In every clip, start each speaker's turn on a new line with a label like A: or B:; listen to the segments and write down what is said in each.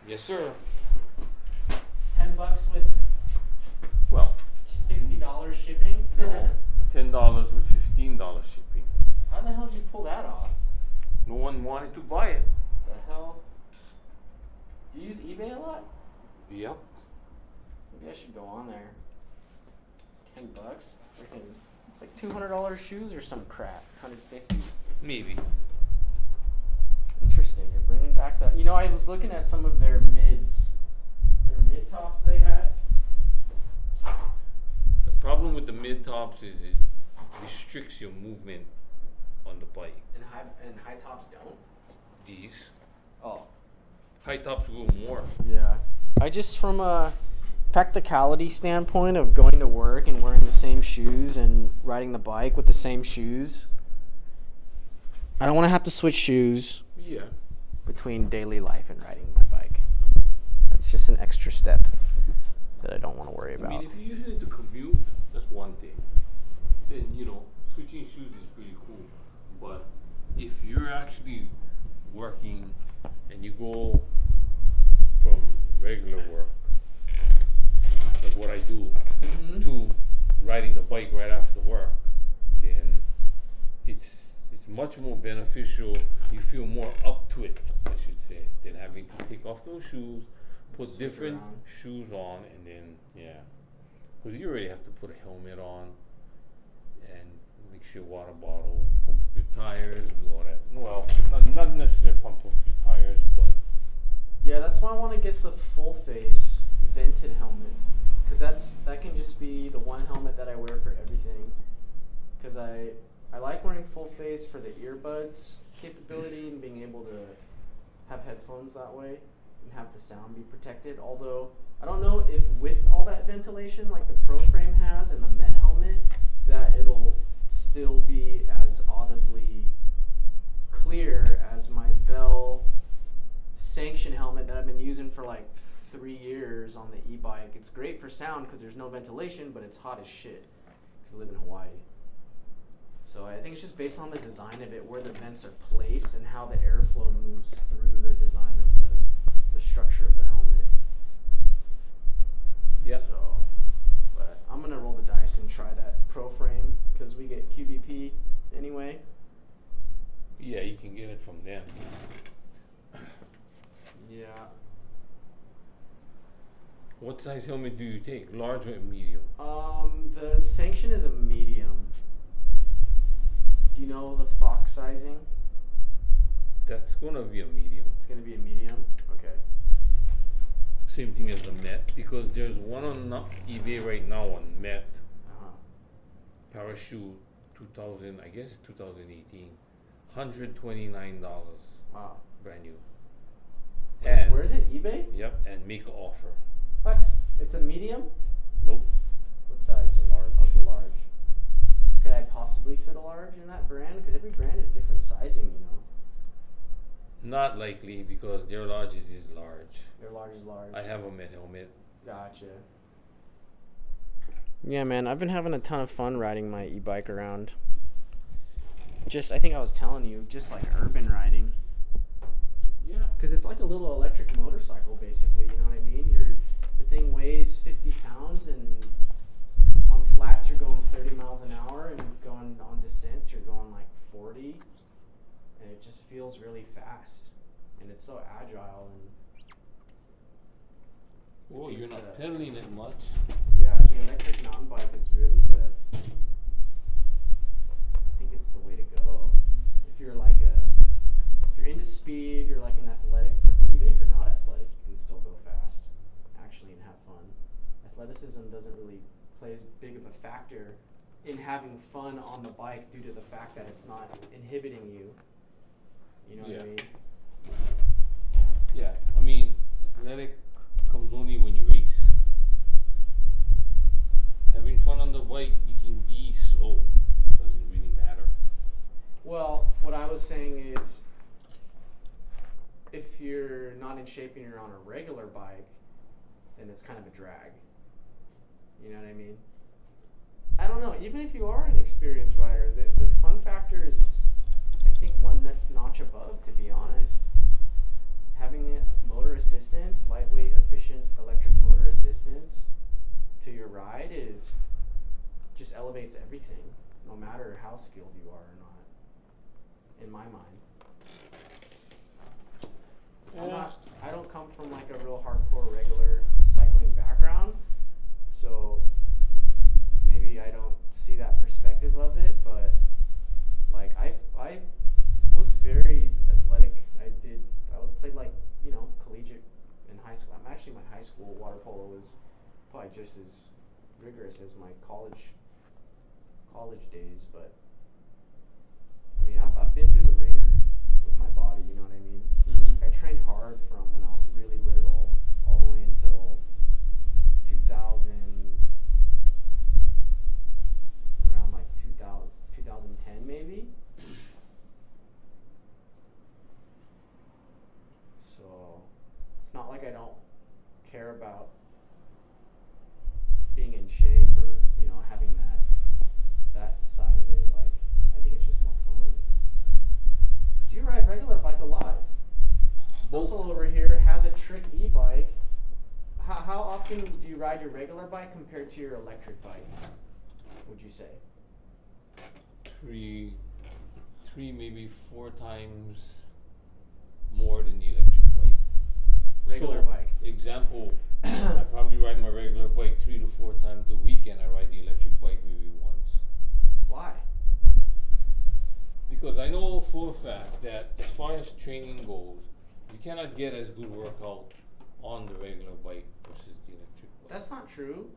A: Yes, sir.
B: $10 with
A: Well,
B: $60 shipping.
A: no. $10 with $15 shipping.
B: How the hell did you pull that off?
A: No one wanted to buy it.
B: The hell? Do you use eBay a lot?
A: Yep.
B: Maybe I should go on there. $10. Freaking, it's like $200 shoes or some crap. 150.
A: Maybe.
B: Interesting. They're bringing back that. You know, I was looking at some of their mids. Their mid tops they had.
A: The problem with the mid tops is it restricts your movement on the bike.
B: And high tops don't.
A: These
B: Oh.
A: high tops go more.
B: Yeah. I just, from a practicality standpoint of going to work and wearing the same shoes and riding the bike with the same shoes, I don't want to have to switch shoes
A: Yeah.
B: between daily life and riding my bike. That's just an extra step that I don't want to worry
A: I
B: about.
A: mean, if you're using it to commute, that's one thing. Then, switching shoes is pretty cool. But if you're actually working and you go from regular work, like what I do, to riding the bike right after work, then it's much more beneficial. You feel more up to it, I should say, than having to take off those shoes, put
B: Switch
A: different
B: around.
A: shoes on, and then, yeah. Because you already have to put a helmet on and mix your water bottle, pump up your tires, do all that. Well, not necessarily pump up your tires, but
B: Yeah, that's why I want to get the full face vented helmet, because that can just be the one helmet that I wear for everything. Because I like wearing full face for the earbuds capability and being able to have headphones that way and have the sound be protected. Although I don't know if with all that ventilation like the Pro Frame has and the Met helmet that it'll still be as audibly clear as my Bell Sanction helmet that I've been using for like 3 years on the e-bike. It's great for sound because there's no ventilation, but it's hot as shit. I live in Hawaii. So I think it's just based on the design of it, where the vents are placed and how the airflow moves through the design of the structure of the helmet.
A: yeah.
B: So, but I'm gonna roll the dice and try that Pro Frame because we get QBP anyway.
A: Yeah, you can get it from them.
B: Yeah.
A: What size helmet do you take? Large or medium?
B: The Sanction is a medium. Do you know the Fox sizing?
A: That's gonna be a medium.
B: It's gonna be a medium. Okay.
A: Same thing as the Met, because there's one on eBay right now on Met Parachute 2000. I guess it's 2018. $129,
B: Wow.
A: brand new. And
B: Where is it? eBay?
A: Yep, and make an offer.
B: What? It's a medium?
A: Nope,
B: What size?
A: it's a large.
B: Oh, it's a large. Could I possibly fit a large in that brand? Because every brand is different sizing, you know.
A: Not likely, because their large is large.
B: Their large is large.
A: I have a Met helmet.
B: Gotcha. Yeah, man, I've been having a ton of fun riding my e-bike around. I think I was telling you, just like urban riding.
A: Yeah.
B: Because it's like a little electric motorcycle, basically, you know what I mean? The thing weighs 50 pounds, and on flats you're going 30 miles an hour, and going on descents you're going like 40, and it just feels really fast, and it's so agile. And
A: Oh, you're not pedaling it much.
B: yeah, the electric mountain bike is really I think it's the way to go. If you're into speed, you're like an athletic, even if you're not athletic, you can still go fast, actually, and have fun. Athleticism doesn't really play as big of a factor in having fun on the bike due to the fact that it's not inhibiting you. You know what I mean?
A: Yeah, I mean, athletic comes only when you race. Having fun on the bike, you can be slow. It doesn't really matter.
B: Well, what I was saying is, if you're not in shape and you're on a regular bike, then it's kind of a drag. You know what I mean? I don't know. Even if you are an experienced rider, the fun factor is, I think, one notch above, to be honest. Having motor assistance performance, lightweight, efficient electric motor assistance to your ride is just elevates everything, no matter how skilled you are or not, in my mind. I don't come from like a real hardcore regular cycling background, so maybe I don't see that perspective of it, but like I was very athletic. I played like, collegiate in high school. Actually my high school water polo was probably just as rigorous as my college days, but I mean I've been through the ringer with my body, you know what I mean?
A: Mm-hmm.
B: I trained hard from when I was really little all the way until 2000, around like 2010 maybe. So it's not like I don't care about being in shape or, having that side of it. Like, I think it's just more fun. But you ride regular bike a lot. Russell over here has a trick e-bike. How often do you ride your regular bike compared to your electric bike, would you say?
A: Three, maybe 4 times more than the electric bike.
B: Regular bike.
A: Example, I probably ride my regular bike 3 to 4 times a week, and I ride the electric bike maybe once.
B: Why?
A: Because I know for a fact that as far as training goes, you cannot get as good workout on the regular bike versus the electric bike.
B: That's not true.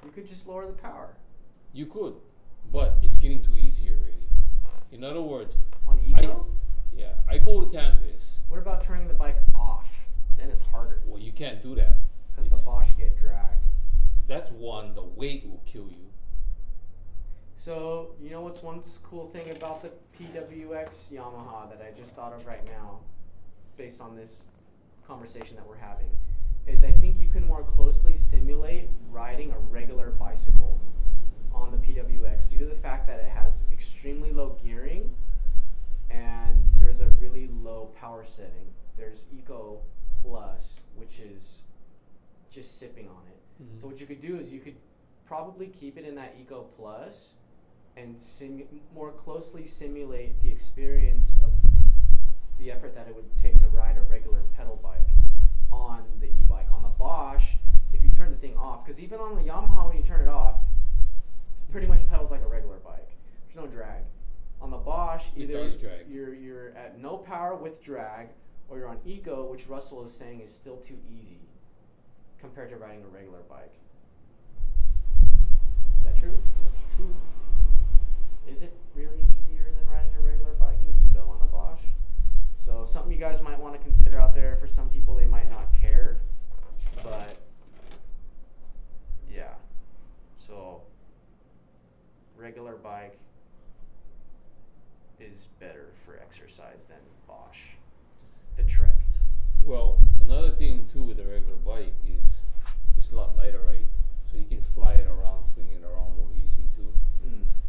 B: You could just lower the power.
A: You could, but it's getting too easy already. In other words,
B: on Eco?
A: I go to canvas.
B: What about turning the bike off? Then it's harder.
A: Well, you can't do that.
B: Because the Bosch get drag.
A: That's one, the weight will kill you.
B: So, what's one cool thing about the PWX Yamaha that I just thought of right now, based on this conversation that we're having, is I think you can more closely simulate riding a regular bicycle on the PWX due to the fact that it has extremely low gearing and there's a really low power setting. There's Eco Plus, which is just sipping on it. Mm-hmm. So what you could do is you could probably keep it in that Eco Plus and more closely simulate the experience of the effort that it would take to ride a regular pedal bike on the e-bike. On the Bosch, if you turn the thing off, because even on the Yamaha when you turn it off, it pretty much pedals like a regular bike. There's no drag. On the Bosch, either you're at no power with drag, or you're on Eco, which Russell is saying is still too easy compared to riding a regular bike. Is that true?
A: That's true.
B: Is it really easier than riding a regular bike in Eco on the Bosch? So something you guys might want to consider out there. For some people, they might not care, but yeah. So regular bike is better for exercise than Bosch. The Trek.
A: Well, another thing too with the regular bike is it's a lot lighter, right? So you can fly it around, fling it around more easy too.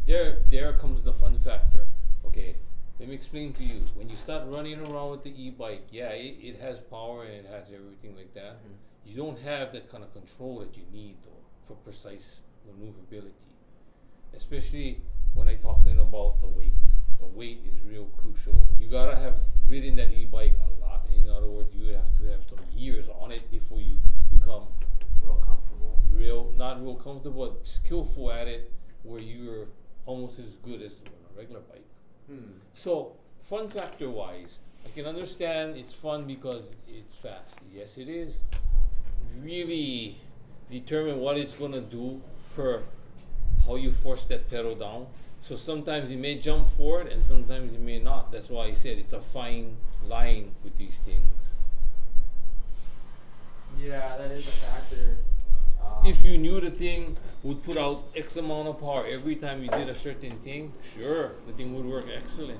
A: There comes the fun factor. Okay, let me explain to you. When you start running around with the e-bike, it has power and it has everything like that. Mm-hmm. You don't have that kind of control that you need though for precise maneuverability. Especially when I'm talking about the weight. The weight is real crucial. You gotta have ridden that e-bike a lot. In other words, you have to have some years on it before you become
B: real comfortable.
A: Not real comfortable, but skillful at it, where you're almost as good as a regular bike. So, fun factor wise, I can understand it's fun because it's fast. Yes, it is. Really determine what it's gonna do per how you force that pedal down. So sometimes you may jump forward and sometimes you may not. That's why I said it's a fine line with these things.
B: Yeah, that is a factor.
A: If you knew the thing would put out X amount of power every time you did a certain thing, sure, the thing would work excellent.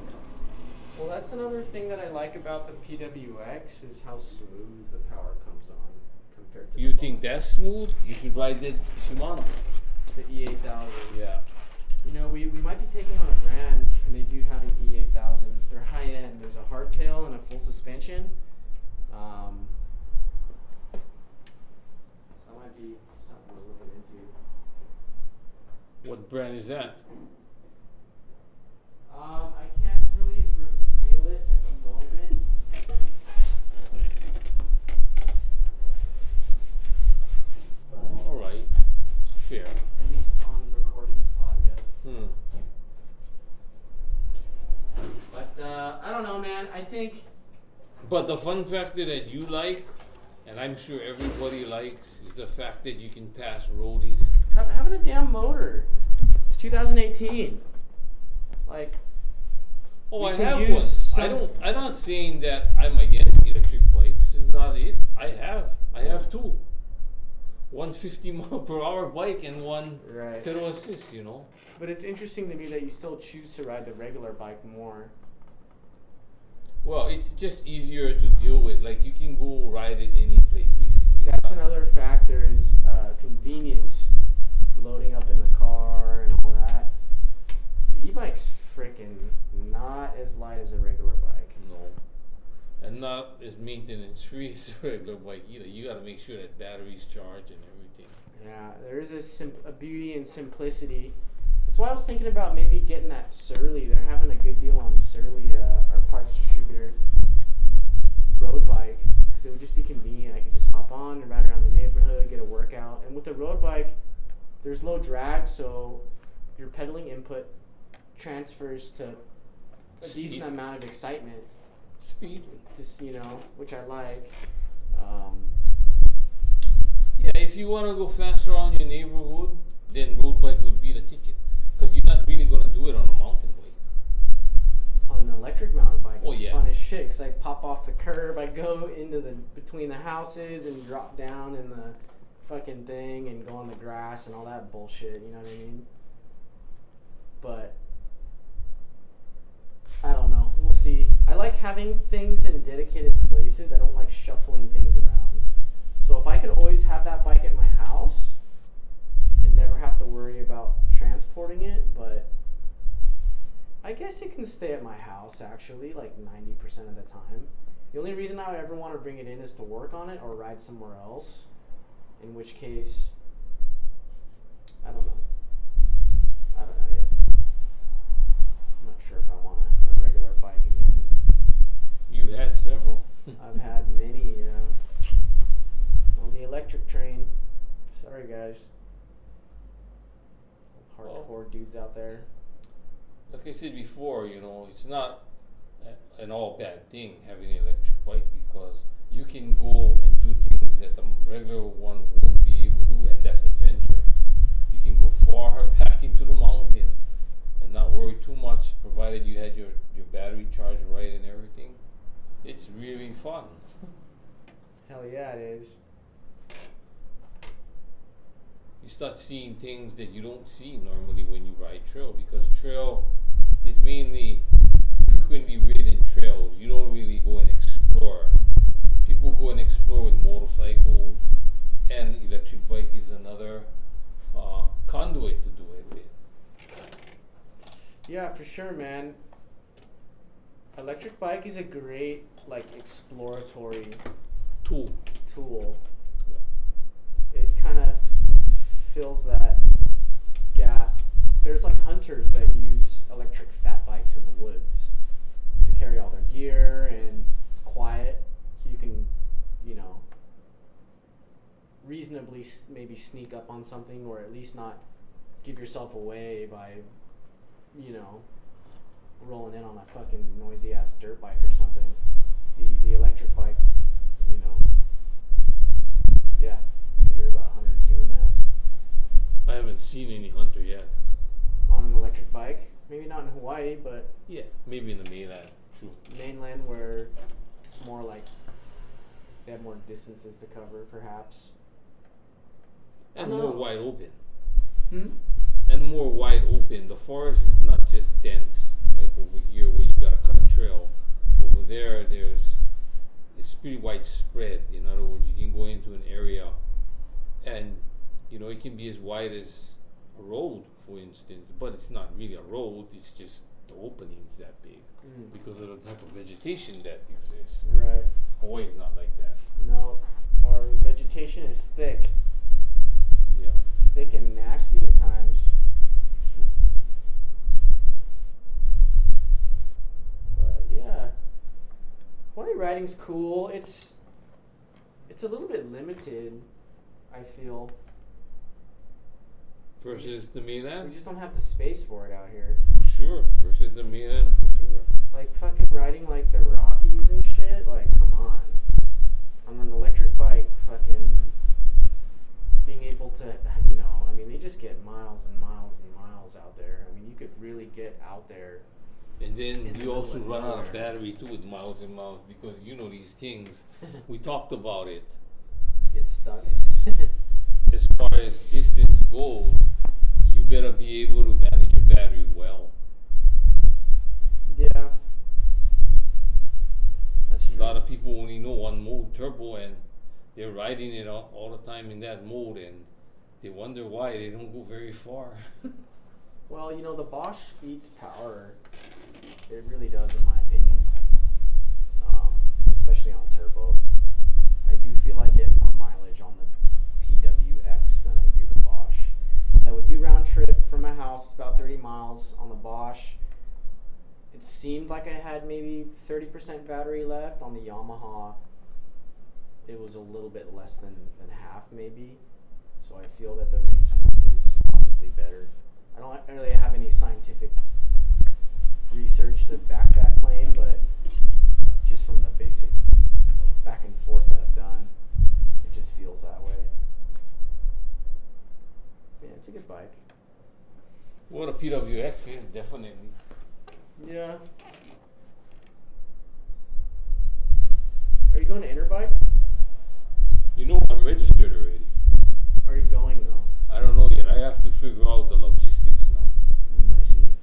B: Well, that's another thing that I like about the PWX is how smooth the power comes on compared to
A: You think that's smooth? You should ride the Shimano.
B: The E8000.
A: Yeah.
B: We might be taking on a brand, and they do have an E8000. They're high end. There's a hardtail and a full suspension.
A: brand is that?
B: I can't really reveal it at the moment. But
A: All right, fair.
B: at least on recorded audio. But I don't know, man. I think
A: But the fun factor that you like, and I'm sure everybody likes, is the fact that you can pass roadies.
B: having a damn motor. It's 2018. Like,
A: Oh,
B: we
A: I
B: can
A: have
B: use
A: one.
B: some-
A: I'm not saying that I'm against electric bikes. This is not it. I have two. 150 mile per hour bike and one
B: right.
A: pedal assist. You know.
B: But it's interesting to me that you still choose to ride the regular bike more.
A: Well, it's just easier to deal with. Like you can go ride it any place, basically.
B: That's another factor is convenience. Loading up in the car and all that. The e-bike's freaking not as light as a regular bike.
A: No. And not as maintenance free as a regular bike either. You got to make sure that batteries charge and everything.
B: Yeah, there is a beauty in simplicity. That's why I was thinking about maybe getting that Surly. They're having a good deal on Surly, our parts distributor road bike, because it would just be convenient. I could just hop on and ride around the neighborhood, get a workout. And with the road bike, there's low drag, so your pedaling input transfers to a
A: Speed.
B: decent amount of excitement.
A: Speed.
B: Just, which I like.
A: Yeah, if you want to go faster around your neighborhood, then road bike would be the ticket. Because you're not really going to do it on a mountain bike.
B: On an electric mountain bike,
A: Oh,
B: it's
A: yeah.
B: fun as shit. 'Cause I pop off the curb, I go into between the houses and drop down in the fucking thing and go on the grass and all that bullshit. You know what I mean? But I don't know. We'll see. I like having things in dedicated places. I don't like shuffling things around. So if I could always have that bike at my house and never have to worry about transporting it, but I guess it can stay at my house actually, like 90% of the time. The only reason I would ever want to bring it in is to work on it or ride somewhere else. In which case, I don't know. I don't know yet. I'm not sure if I want a regular bike again.
A: You had several.
B: I've had many on the electric train. Sorry, guys. Hardcore dudes out there.
A: Like I said before, it's not an all bad thing having an electric bike because you can go and do things that the regular one won't be able to, and that's adventure. You can go far back into the mountain and not worry too much, provided you had your battery charged right and everything. It's really fun.
B: Hell yeah, it is.
A: You start seeing things that you don't see normally when you ride trail, because trail is mainly frequently ridden trails. You don't really go and explore. People go and explore with motorcycles, and electric bike is another conduit to do it with.
B: Yeah, for sure, man. Electric bike is a great, exploratory tool. It kind of fills that gap. There's hunters that use electric fat bikes in the woods to carry all their gear, and it's quiet, so you can, reasonably maybe sneak up on something, or at least not give yourself away by, rolling in on a fucking noisy ass dirt bike or something. The electric bike, yeah, I hear about hunters doing that.
A: I haven't seen any hunter yet.
B: On an electric bike, maybe not in Hawaii, but
A: Yeah, maybe in the mainland. True.
B: mainland where it's more like they have more distances to cover, perhaps.
A: And
B: I
A: more
B: know.
A: wide open.
B: And
A: more wide open. The forest is not just dense like over here where you gotta cut a trail. Over there, it's pretty widespread. In other words, you can go into an area, and it can be as wide as a road, for instance, but it's not really a road. It's just the opening is that big because of the type of vegetation that exists.
B: Right.
A: Hawaii is not like that.
B: No, our vegetation is thick.
A: Yeah.
B: It's thick and nasty at times. Hawaii riding's cool. It's a little bit limited, I feel.
A: Versus the mainland?
B: We just don't have the space for it out here.
A: Sure, versus the mainland, for sure.
B: Like fucking riding like the Rockies and shit. Like, come on. On an electric bike, fucking being able to, you know, I mean, they just get miles and miles and miles out there. I mean, you could really get out there.
A: And then you also run out of battery too with miles and miles because you know these things. We talked about it.
B: Get stuck.
A: As far as distance goes, you better be able to manage your battery well.
B: Yeah. That's true.
A: A lot of people only know one mode, turbo, and they're riding it all the time in that mode, and they wonder why they don't go very far.
B: Well, you know, the Bosch eats power. It really does, in my opinion. Especially on turbo. I do feel I get more mileage on the PWX than I do the Bosch. So I would do round trip from my house, it's about 30 miles on the Bosch. It seemed like I had maybe 30% battery left. On the Yamaha, it was a little bit less than half maybe. So I feel that the range is possibly better. I don't really have any scientific research to back that claim, but just from the basic back and forth that I've done, it just feels that way. Yeah, it's a good bike.
A: Well, the PWX is definitely.
B: Yeah. Are you going to Interbike?
A: You know, I'm registered already.
B: Are you going though?
A: I don't know yet. I have to figure out the logistics now.
B: I see.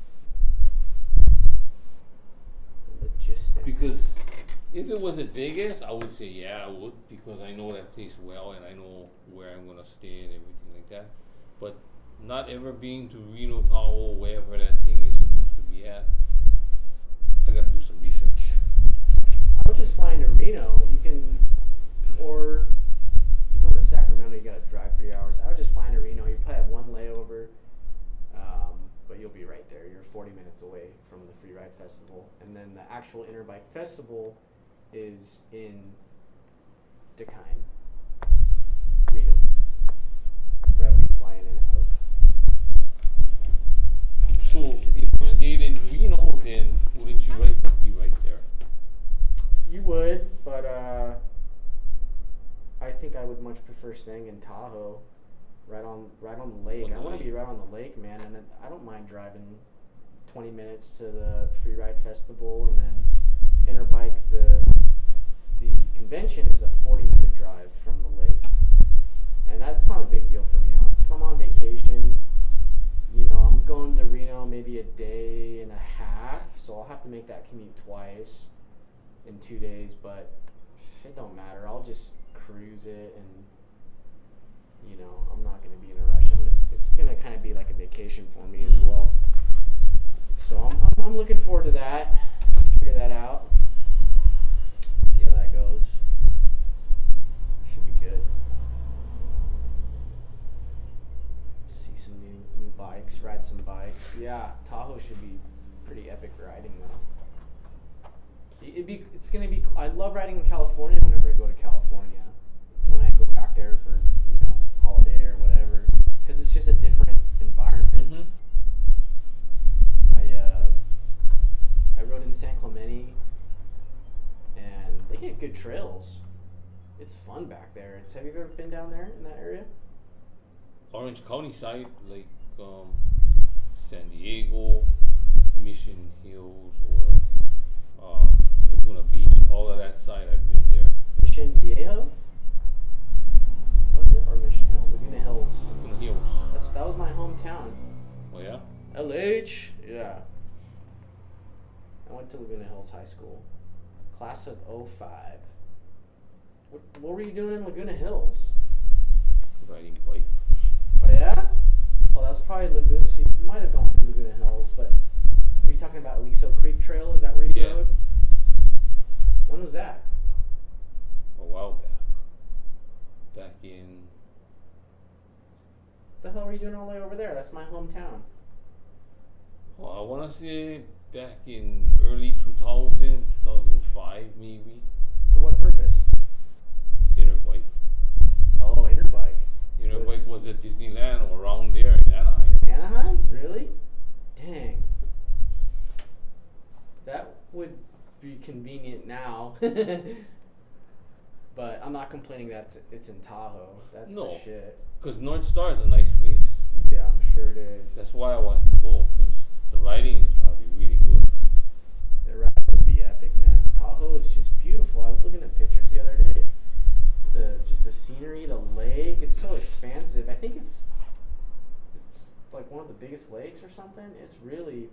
B: Logistics.
A: Because if it was at Vegas, I would say yeah, I would, because I know that place well and I know where I'm gonna stay and everything like that. But not ever being to Reno, Tahoe, wherever that thing is supposed to be at, I gotta do some research.
B: I would just fly into Reno. You can, or if you go to Sacramento, you gotta drive 3 hours. I would just fly into Reno. You probably have one layover, but you'll be right there. You're 40 minutes away from the Free Ride Festival, and then the actual Interbike Festival is in Decline, Reno, right where you fly in and out of.
A: So if you stayed in Reno, then wouldn't you be right there?
B: You would, but I think I would much prefer staying in Tahoe, right on the lake. I want to be right on the lake, man, and I don't mind driving 20 minutes to the Free Ride Festival, and then Interbike. The convention is a 40-minute drive from the lake, and that's not a big deal for me. If I'm on vacation, you know, I'm going to Reno maybe a day and a half, so I'll have to make that commute twice in 2 days, but it don't matter. I'll just cruise it, and you know, I'm not going to be in a rush. It's going to kind of be like a vacation for me as well. So I'm looking forward to that. Figure that out. See how that goes. Should be good. See some new bikes, ride some bikes. Yeah, Tahoe should be pretty epic riding though. It's gonna be. I love riding in California whenever I go to California. When I go back there for, you know, holiday or whatever, because it's just a different environment.
A: Mm-hmm.
B: I rode in San Clemente, and they get good trails. It's fun back there. Have you ever been down there in that area?
A: Orange County side, like San Diego, Mission Hills, or Laguna Beach, all of that side I've been there.
B: Mission Viejo? Was it? Or Mission Hill? Laguna Hills.
A: Laguna Hills.
B: That was my hometown.
A: Oh yeah?
B: LH? Yeah. I went to Laguna Hills High School. Class of 05. What were you doing in Laguna Hills?
A: Riding bike.
B: Oh yeah? Oh, that's probably Laguna. So you might have gone through Laguna Hills, but are you talking about Aliso Creek Trail? Is that where you rode? When was that?
A: A while back. Back in.
B: What the hell were you doing all the way over there? That's my hometown.
A: Well, I want to say back in early 2000, 2005. 5 maybe.
B: For what purpose?
A: Interbike.
B: Oh, Interbike.
A: Interbike was at Disneyland or around there in Anaheim.
B: Anaheim? Really? Dang. That would be convenient now. But I'm not complaining that it's in Tahoe. That's
A: No.
B: the shit.
A: Because North Star is a nice place.
B: Yeah, I'm sure it is.
A: That's why I wanted to go, because the riding is probably really good.
B: The ride would be epic, man. Tahoe is just beautiful. I was looking at pictures the other day. Just the scenery, the lake, it's so expansive. I think it's like one of the biggest lakes or something. It's really,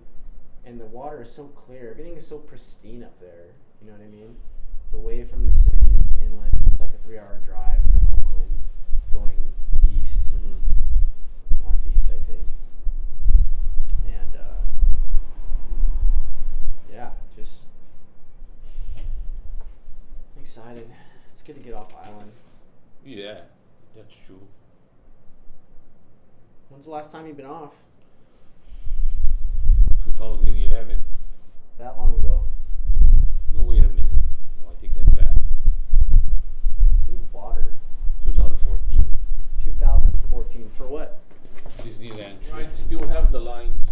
B: and the water is so clear. Everything is so pristine up there. You know what I mean? It's away from the city. It's inland. It's like a 3-hour drive from Oakland, going east, northeast, I think. And yeah, just excited. It's good to get off island.
A: Yeah, that's true.
B: When's the last time you've been off?
A: 2011.
B: That long ago.
A: No, wait a minute. No, I take that back.
B: Ooh, water.
A: 2014.
B: 2014. For what?
A: Disneyland trip. Still have the lines.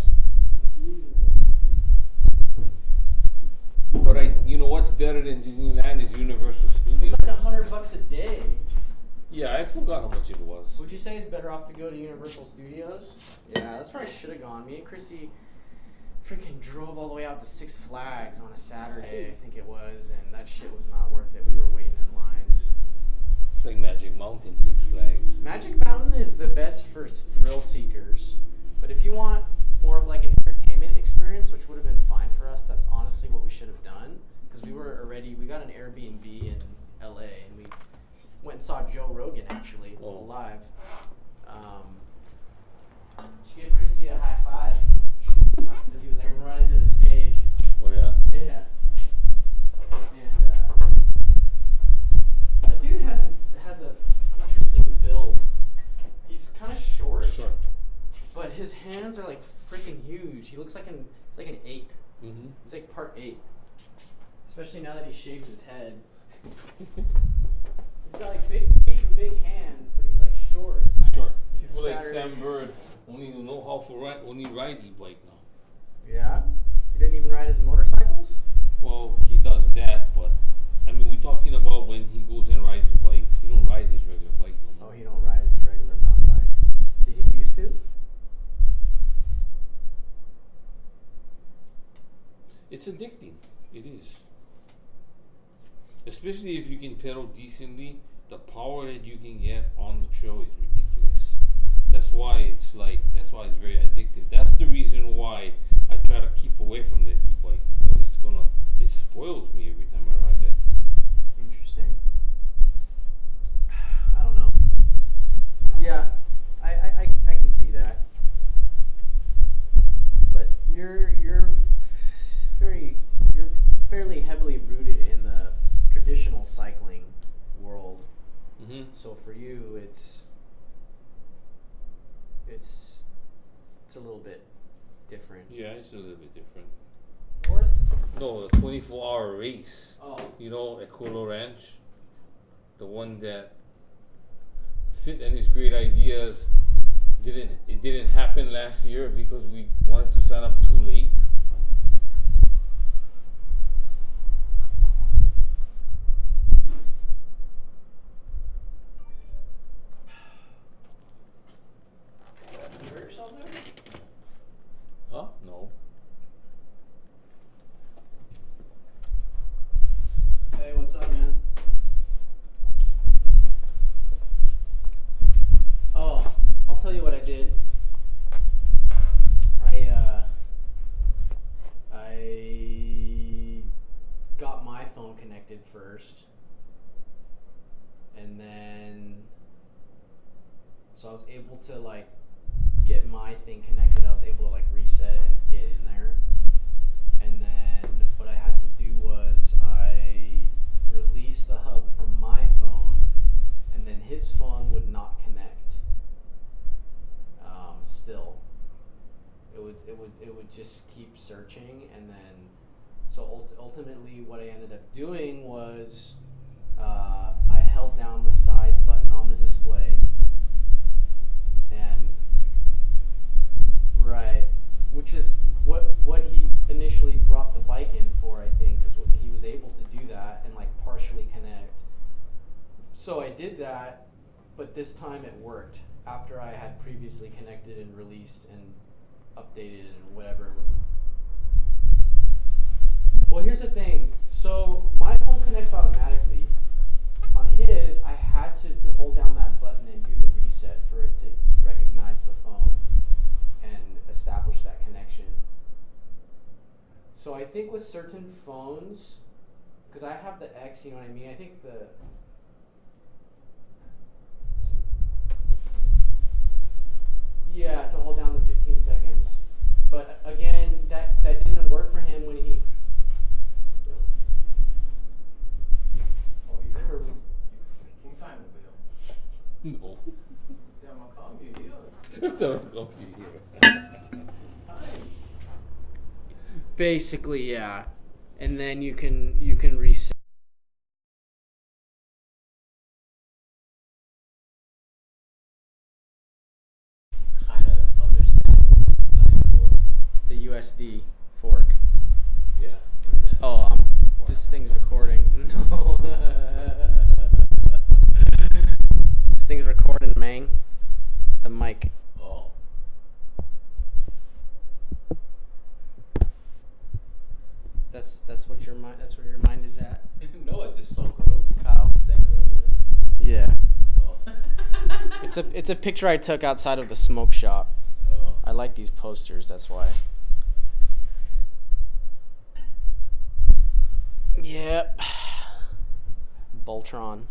A: But you know what's better than Disneyland is Universal Studios.
B: It's like $100 a day.
A: Yeah, I forgot how much it was.
B: Would you say it's better off to go to Universal Studios? Yeah, that's where I should have gone. Me and Chrissy freaking drove all the way out to Six Flags on a Saturday, I think it was, and that shit was not worth it. We were waiting in lines.
A: It's like Magic Mountain, Six Flags.
B: Magic Mountain is the best for thrill seekers, but if you want more of like an entertainment experience, which would have been fine for us, that's honestly what we should have done, because we got an Airbnb in LA, and we went and saw Joe Rogan actually live. She gave Chrissy a high five as he was like running to the stage.
A: Oh yeah?
B: Yeah. And that dude has a interesting build. He's kind of short, but his hands are like freaking huge. He looks like an ape.
A: Mm-hmm.
B: He's like part ape, especially now that he shaves his head. He's got like big feet and big hands, but he's like short.
A: Short. People like
B: Saturday.
A: Sam Bird only know how to ride e-bike now.
B: Yeah? He didn't even ride his motorcycles?
A: Well, he does that, but I mean, we're talking about when he goes and rides bikes. He don't ride his regular bike no more.
B: Oh, he don't ride his regular mountain bike. Did he used to?
A: It's addicting. It is. Especially if you can pedal decently, the power that you can get on the trail is ridiculous. That's why it's very addictive. That's the reason why I try to keep away from the e-bike, because it spoils me every time I ride that thing.
B: Interesting. I don't know. Yeah, I can see that. But you're fairly heavily rooted in the traditional cycling world.
A: Mm-hmm.
B: So for you, it's a little bit different.
A: Yeah, it's a little bit different.
B: Fourth?
A: No, the 24-hour race.
B: Oh.
A: You know, at Colo Ranch, the one that Fit and his great ideas didn't happen last year because we wanted to sign up too late.
B: You hurt yourself there?
A: Huh? No.
B: Hey, what's up, man? Oh, I'll tell you what I did. I got my phone connected first, and then so I was able to like get my thing connected. I was able to like reset and get in there, and then what I had to do was I released the hub from my phone, and then his phone would not connect. Still, it would just keep searching, and then So ultimately, what I ended up doing was I held down the side button on the display, and right, which is what he initially brought the bike in for. I think is what he was able to do that and like partially connect. So I did that, but this time it worked after I had previously connected and released and updated and whatever. Well, here's the thing. So my phone connects automatically. On his, I had to hold down that button and do the reset for it to recognize the phone and establish that connection. So I think with certain phones, because I have the X, you know what I mean? I think yeah, to hold down the 15 seconds. But again, that didn't work for him when he...
C: Oh, you're full-time over here.
A: No.
C: Damn, I call you here.
A: Don't come here.
B: Basically, yeah. And then you can reset.
C: Kind of understand what it's designed for.
B: The USD fork.
C: Yeah, what is that?
B: Oh, this thing's recording. No. This thing's recording, man. The mic.
C: Oh.
B: That's what your mind. That's where your mind is at,
C: No, I just saw girls.
B: Kyle.
C: Is that girls over
B: Yeah.
C: there? Oh.
B: It's a picture I took outside of the smoke shop.
C: Oh.
B: I like these posters. That's why. Yep. Voltron.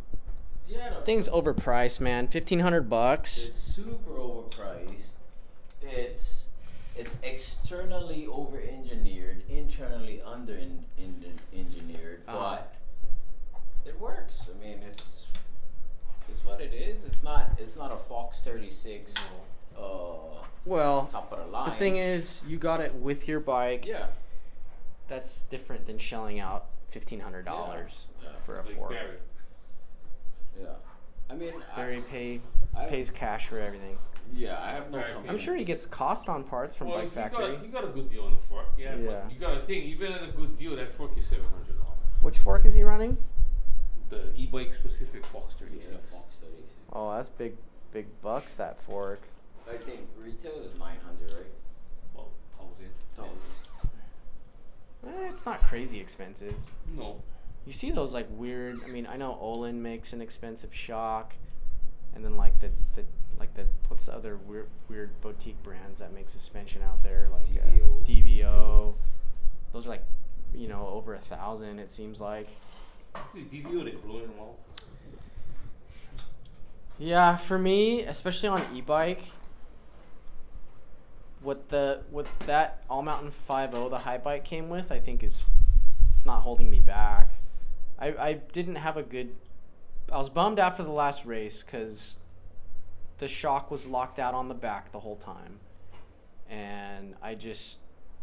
C: Yeah, the
B: Thing's overpriced, man. $1,500.
C: It's super overpriced. It's externally over engineered, internally under engineered, but it works. I mean, it's what it is. It's not a Fox 36.
B: Well,
C: Top of the line.
B: the thing is, you got it with your bike.
C: Yeah.
B: That's different than shelling out $1,500
C: Yeah.
B: for a
A: Like
B: fork.
A: Barry.
C: Yeah. I mean,
B: Barry
C: I-
B: pays cash for everything.
C: yeah, I have no
A: Right.
C: complaint.
B: I'm sure he gets cost on parts from
A: Well,
B: Bike Factory.
A: he got a good deal on the fork, yeah.
B: Yeah.
A: But you got to think, even at a good deal, that fork is $700.
B: Which fork is he running?
A: The e-bike specific Fox
C: Yeah,
A: 36.
C: Fox 36.
B: Oh, that's big bucks, that fork.
C: I think retail is 900, right?
A: Well, 1,000.
B: It's not crazy expensive.
A: No.
B: You see those like weird. I mean, I know Olin makes an expensive shock, and then like the what's the other weird boutique brands that make suspension out there, like
C: DVO.
B: DVO. Those are like, over 1,000. It seems like.
A: The DVO, they blow it well.
B: Yeah, for me, especially on e-bike, what that All Mountain 5.0 the high bike came with, I think it's not holding me back. I didn't have a good. I was bummed after the last race because the shock was locked out on the back the whole time, and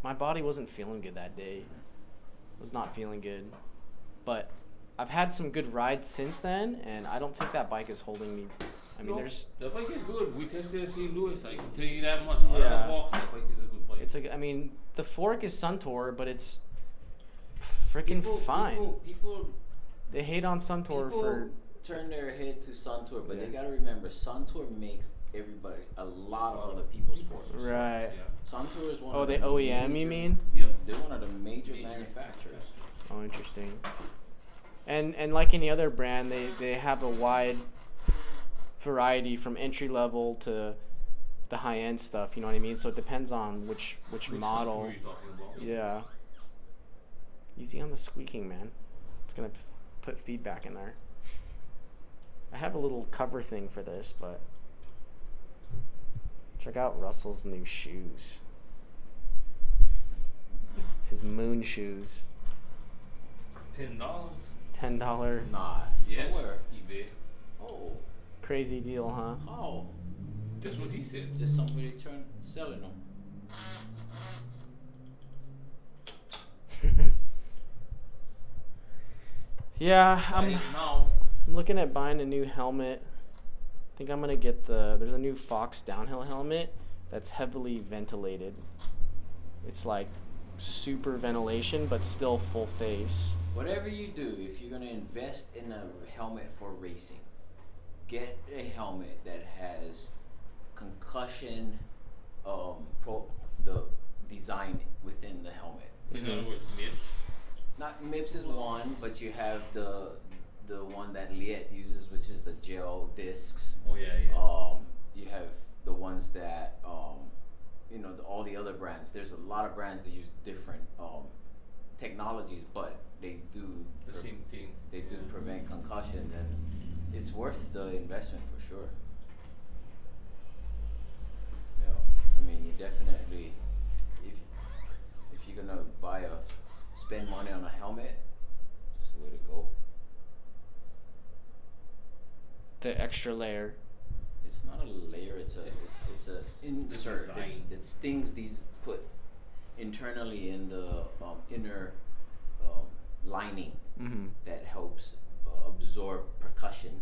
B: my body wasn't feeling good that day. Was not feeling good, but I've had some good rides since then, and I don't think that bike is holding me. I mean,
A: the bike is good. We tested it at St. Louis. I can tell you that much. Out of
B: Yeah.
A: the box, that bike is a good bike.
B: I mean, the fork is Suntour, but it's freaking fine.
C: People
B: They hate on Suntour for.
C: turn their head to Suntour, but
B: Yeah.
C: they gotta remember Suntour makes a lot of other people's forks.
B: Right.
A: Yeah.
C: Suntour is one
B: Oh,
C: of
B: the
C: the
B: OEM, you
C: major-
B: mean?
A: Yep.
C: They're one of the major
A: Major
C: manufacturers.
B: Oh, interesting. And like any other brand, they have a wide variety from entry level to the high end stuff. You know what I mean? So it depends on which model.
A: What are you talking about?
B: Yeah. Easy on the squeaking, man. It's gonna put feedback in there. I have a little cover thing for this, but check out Russell's new shoes. His moon shoes.
A: $10.
B: $10
C: Nah.
A: Yes.
C: From where?
A: eBay.
C: Oh.
B: crazy deal, huh?
C: Oh.
A: That's what he said.
C: Just somebody selling them.
B: Yeah,
A: Right now,
B: I'm looking at buying a new helmet. I think I'm gonna get there's a new Fox downhill helmet that's heavily ventilated. It's like super ventilation, but still full face.
C: Whatever you do, if you're gonna invest in a helmet for racing, get a helmet that has concussion, the design within the helmet.
A: in other words, MIPS.
C: Not MIPS is one, but you have the one that Liet uses, which is the gel discs.
A: Oh yeah, yeah.
C: You have the ones that all the other brands. There's a lot of brands that use different technologies, but they do
A: The same thing.
C: They do prevent concussion, and it's worth the investment for sure. Yeah, I mean, you definitely, if you're gonna spend money on a helmet, it's the way to go.
B: The extra layer.
C: It's not a layer. It's a insert.
A: design.
C: It's things these put internally in the inner lining
B: Mm-hmm.
C: that helps absorb percussion.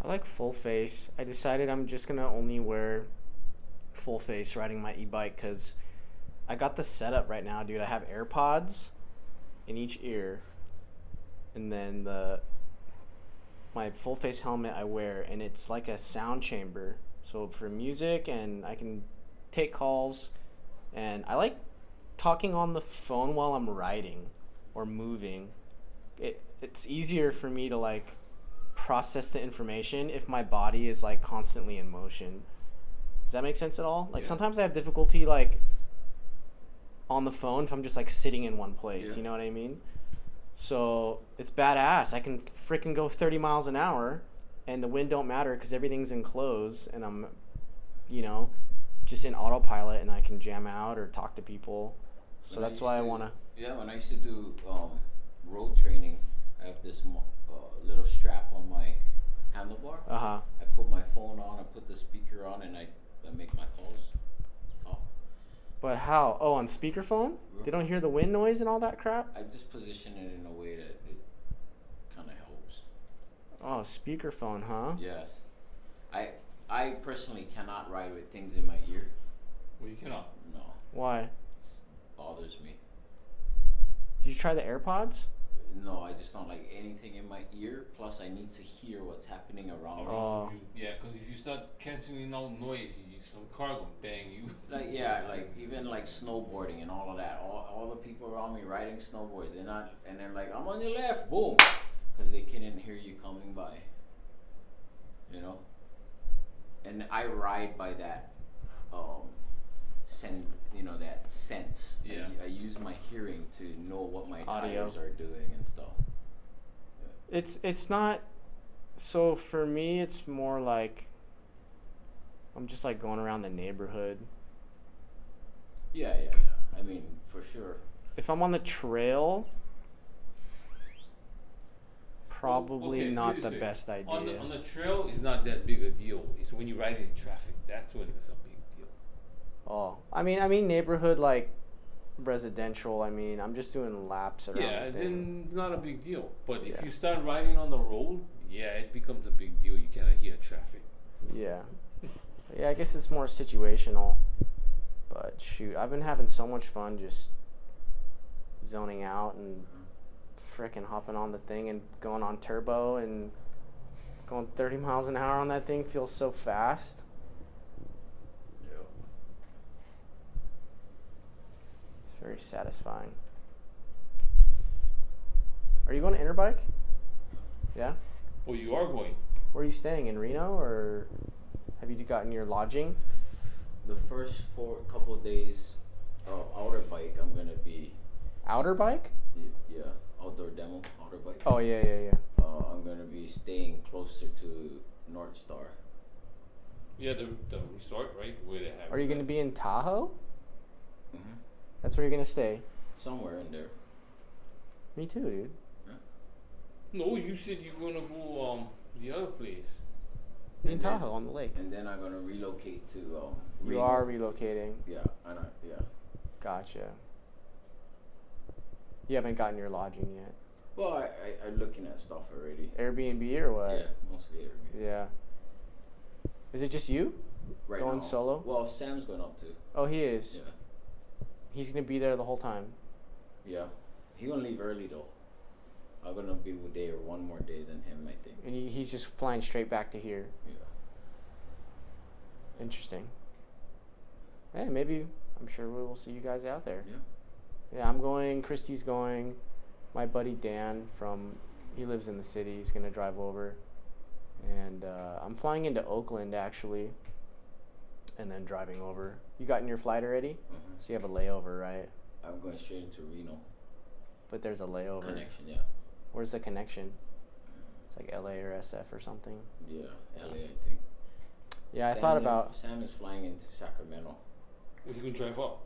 B: I like full face. I decided I'm just gonna only wear full face riding my e-bike because I got the setup right now, dude. I have AirPods in each ear, and then my full face helmet I wear, and it's like a sound chamber. So for music, and I can take calls, and I like talking on the phone while I'm riding or moving. It's easier for me to like process the information if my body is like constantly in motion. Does that make sense at all? Like
C: Yeah.
B: sometimes I have difficulty like on the phone if I'm just like sitting in one place,
C: Yeah.
B: you know what I mean? So it's badass. I can freaking go 30 miles an hour and the wind don't matter because everything's enclosed, and I'm, just in autopilot, and I can jam out or talk to people. So
C: When I
B: that's
C: used
B: why I
C: to-
B: want to.
C: Yeah, when I used to do road training, I have this little strap on my handlebar.
B: Uh-huh.
C: I put my phone on, I put the speaker on, and I make my calls. Talk.
B: But how? Oh, on speakerphone?
C: Yeah.
B: They don't hear the wind noise and all that crap?
C: I just position it in a way that it kind of helps.
B: Oh, speakerphone, huh?
C: Yes. I personally cannot ride with things in my ear.
A: Well, you cannot.
C: No,
B: Why?
C: it bothers me.
B: Did you try the AirPods?
C: No, I just don't like anything in my ear. Plus, I need to hear what's happening around me.
B: Oh.
A: Yeah, because if you start canceling out noise, some car gonna bang you.
C: Like even like snowboarding and all of that. All the people around me riding snowboards, and they're like, I'm on your left, boom, because they couldn't hear you coming by. And I ride by that, that sense.
A: Yeah.
C: I use my hearing to know what my
B: Audio.
C: tires are doing and stuff.
B: It's not. So for me, it's more like I'm just like going around the neighborhood.
C: Yeah. I mean, for sure.
B: If I'm on the trail, probably
A: Okay,
B: not
A: put it
B: the
A: this way.
B: best idea.
A: On the trail, it's not that big a deal. It's when you ride in traffic, that's when it's a big deal.
B: Oh, I mean neighborhood, like residential. I mean, I'm just doing laps around
A: Yeah,
B: the thing.
A: then not a big deal. But if
B: Yeah.
A: you start riding on the road, yeah, it becomes a big deal. You cannot hear traffic.
B: Yeah. Yeah, I guess it's more situational. But shoot, I've been having so much fun just zoning out and frickin' hopping on the thing and going on turbo and going 30 miles an hour on that thing feels so fast.
C: Yeah.
B: It's very satisfying. Are you going to Interbike? Yeah?
A: Oh, you are going.
B: Where are you staying? In Reno, or have you gotten your lodging?
C: The first couple of days of outer bike, I'm gonna be
B: Outer bike?
C: yeah, outdoor demo, outer bike.
B: Oh, yeah.
C: I'm gonna be staying closer to North Star.
A: Yeah, the resort, right? Where they have.
B: Are you going to be in Tahoe?
C: Mm-hmm.
B: That's where you're going to stay?
C: Somewhere in there.
B: Me too, dude.
A: No, you said you were gonna go the other place.
B: In
C: And then-
B: Tahoe on the lake.
C: And then I'm gonna relocate to
B: You
C: Reno.
B: are relocating.
C: Yeah, yeah.
B: Gotcha. You haven't gotten your lodging yet.
C: Well, I'm looking at stuff already.
B: Airbnb or what?
C: Yeah, mostly Airbnb.
B: Yeah. Is it just you?
C: Right
B: Going
C: now.
B: solo?
C: Well, Sam's going up too.
B: Oh, he is?
C: Yeah.
B: He's going to be there the whole time?
C: Yeah. He gonna leave early though. I'm gonna be with day or one more day than him, I think.
B: And he's just flying straight back to here?
C: Yeah.
B: Interesting. Hey, maybe, I'm sure we will see you guys out there.
C: Yeah.
B: Yeah, I'm going, Christy's going, my buddy Dan he lives in the city, he's going to drive over. And I'm flying into Oakland, actually, and then driving over. You gotten your flight already?
C: Mm-hmm.
B: So you have a layover, right?
C: I'm going straight into Reno.
B: But there's a layover.
C: Connection, yeah.
B: Where's the connection? It's like LA or SF or something.
C: Yeah, LA, I think.
B: Yeah, I thought about...
C: Sam is flying into Sacramento.
A: Well, you can drive up.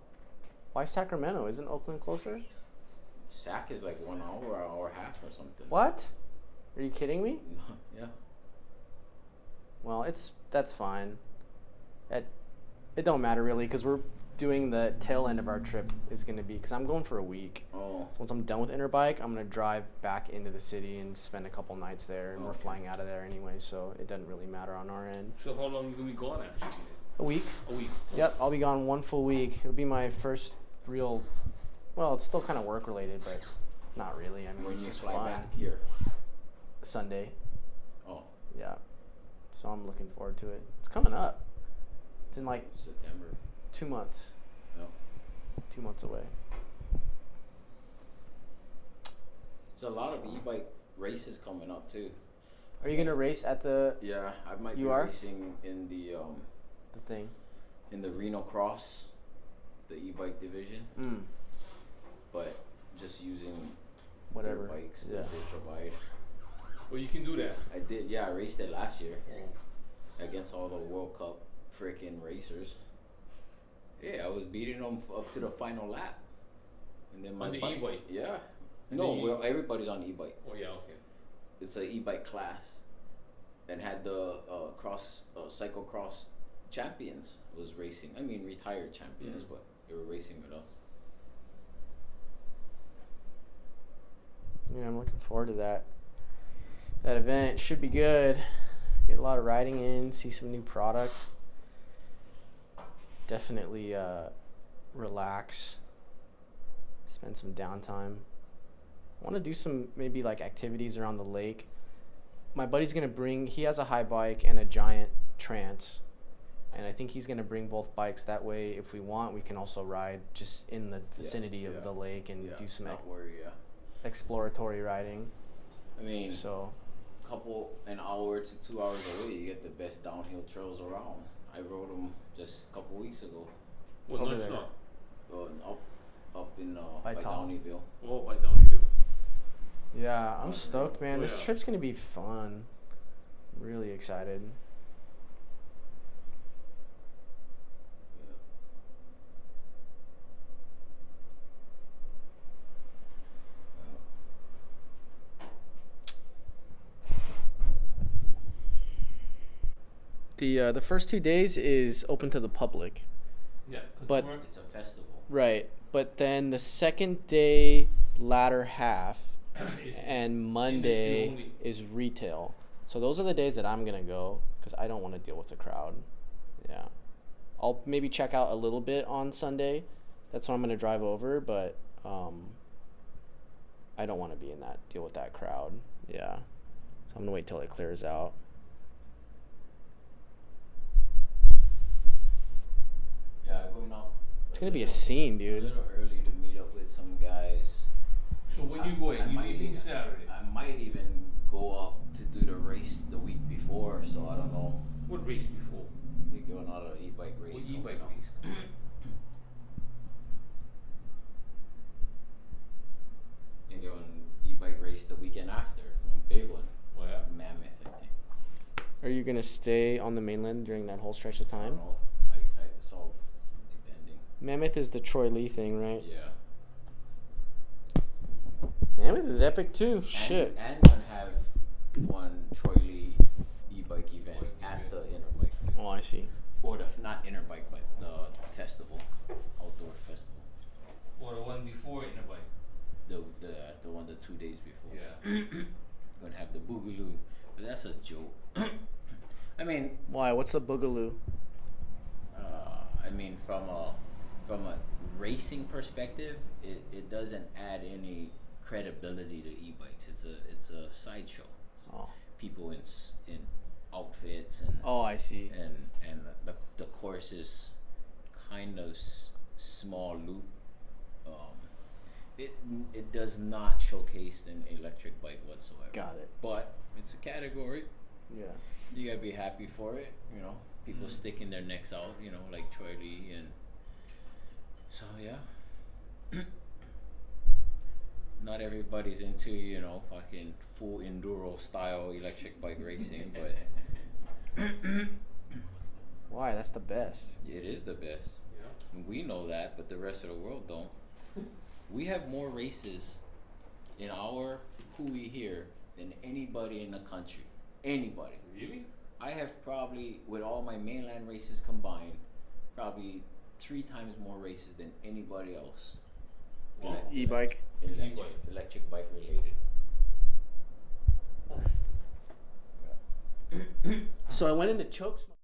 B: Why Sacramento? Isn't Oakland closer?
C: Sac is like 1 hour, hour and a half or something.
B: What? Are you kidding me?
C: Yeah.
B: Well, that's fine. It don't matter really, because we're doing the tail end of our trip is going to be, because I'm going for a week.
C: Oh.
B: Once I'm done with Interbike, I'm going to drive back into the city and spend a couple nights there, and we're flying out of there anyway, so it doesn't really matter on our end.
A: So how long are you going to be gone actually?
B: A week.
A: A week.
B: Yep, I'll be gone 1 full week. It'll be my first real, well, it's still kind of work related, but not really. I mean,
C: When
B: it's
C: you
B: just
C: fly
B: fun.
C: back here?
B: Sunday.
C: Oh.
B: Yeah. So I'm looking forward to it. It's coming up. It's in like
C: September.
B: 2 months.
C: No.
B: 2 months away.
C: There's a lot of e-bike races coming up too.
B: Are you gonna race at the
C: Yeah, I might
B: You
C: be
B: are?
C: racing in the
B: thing?
C: in the Reno Cross, the e-bike division, but just using
B: Whatever.
C: their bikes
B: Yeah.
C: that they provide.
A: Well, you can do that.
C: I did, yeah, I raced it last year
A: Oh.
C: against all the World Cup freaking racers. Yeah, I was beating them up to the final lap. And then my
A: On the
C: bike,
A: e-bike?
C: Yeah.
A: And
C: No,
A: then you-
C: well, everybody's on e-bike.
A: Oh yeah, okay.
C: It's an e-bike class, and had the cyclocross champions was racing. I mean, retired champions, but they were racing with us.
B: Yeah, I'm looking forward to that. That event should be good. Get a lot of riding in, see some new product. Definitely relax. Spend some downtime. I want to do some maybe like activities around the lake. My buddy's gonna bring, he has a high bike and a giant trance, and I think he's gonna bring both bikes. That way, if we want, we can also ride just in the vicinity of the lake and do some
C: not worry,
B: exploratory riding.
C: I mean,
B: So
C: an hour to 2 hours away, you get the best downhill trails around. I rode them just a couple weeks ago.
A: Well,
B: Over
A: no, it's
B: there.
A: not.
C: Up in
B: By
C: by
B: Tom.
C: Downeyville.
A: Oh, by Downeyville.
B: yeah, I'm stoked, man.
A: Oh,
B: This
A: yeah.
B: trip's gonna be fun. I'm really excited. The first 2 days is open to the public.
A: Yeah.
B: But-
A: consumer.
C: It's a festival.
B: Right, but then the second day, latter half,
A: Is-
B: and
A: industry
B: Monday
A: only.
B: is retail. So those are the days that I'm gonna go because I don't want to deal with the crowd. Yeah, I'll maybe check out a little bit on Sunday. That's when I'm gonna drive over, but I don't want to be in that deal with that crowd. Yeah, so I'm gonna wait till it clears out.
C: Yeah, going out.
B: It's gonna be a scene,
C: A
B: dude.
C: little early to meet up with some guys.
A: So when you going?
C: I
A: You
C: might
A: leaving
C: be-
A: Saturday.
C: I might even go up to do the race the week before, so I don't know.
A: What race before?
C: They're going out an e-bike race.
A: What
C: coming
A: e-bike
C: up.
A: race?
C: They're going e-bike race the weekend after. A big one.
A: Well, yeah.
C: Mammoth, I think.
B: Are you gonna stay on the mainland during that whole stretch of
C: I
B: time?
C: don't know. It's all depending.
B: Mammoth is the Troy Lee thing, right?
C: Yeah.
B: Mammoth is epic too. Shit.
C: And gonna have one Troy Lee e-bike event
A: Bike
C: at
A: event.
C: the Interbike too.
B: Oh, I see.
C: Or not Interbike, but the festival, outdoor festival.
A: Or the one before Interbike.
C: the one the 2 days before.
A: Yeah.
C: Gonna have the boogaloo, but that's a joke. I mean,
B: Why? What's the boogaloo?
C: I mean, from a racing perspective, it doesn't add any credibility to e-bikes. It's a sideshow. It's
B: Oh.
C: people in outfits and
B: Oh, I see.
C: and the course is kind of small loop. It does not showcase an electric bike whatsoever.
B: Got it.
C: But it's a category.
B: Yeah.
C: You gotta be happy for it. You know, people sticking their necks out. You know, like Troy Lee, and so yeah. Not everybody's into, you know, fucking full enduro style electric bike racing, but
B: Why? That's the best.
C: it is the best.
A: Yeah.
C: We know that, but the rest of the world don't. We have more races in our Hui here than anybody in the country. Anybody.
A: Really?
C: I have probably, with all my mainland races combined, probably 3 times more races than anybody else.
A: Wow.
B: E-bike.
C: Electric bike related.
B: So I went into choke smoke.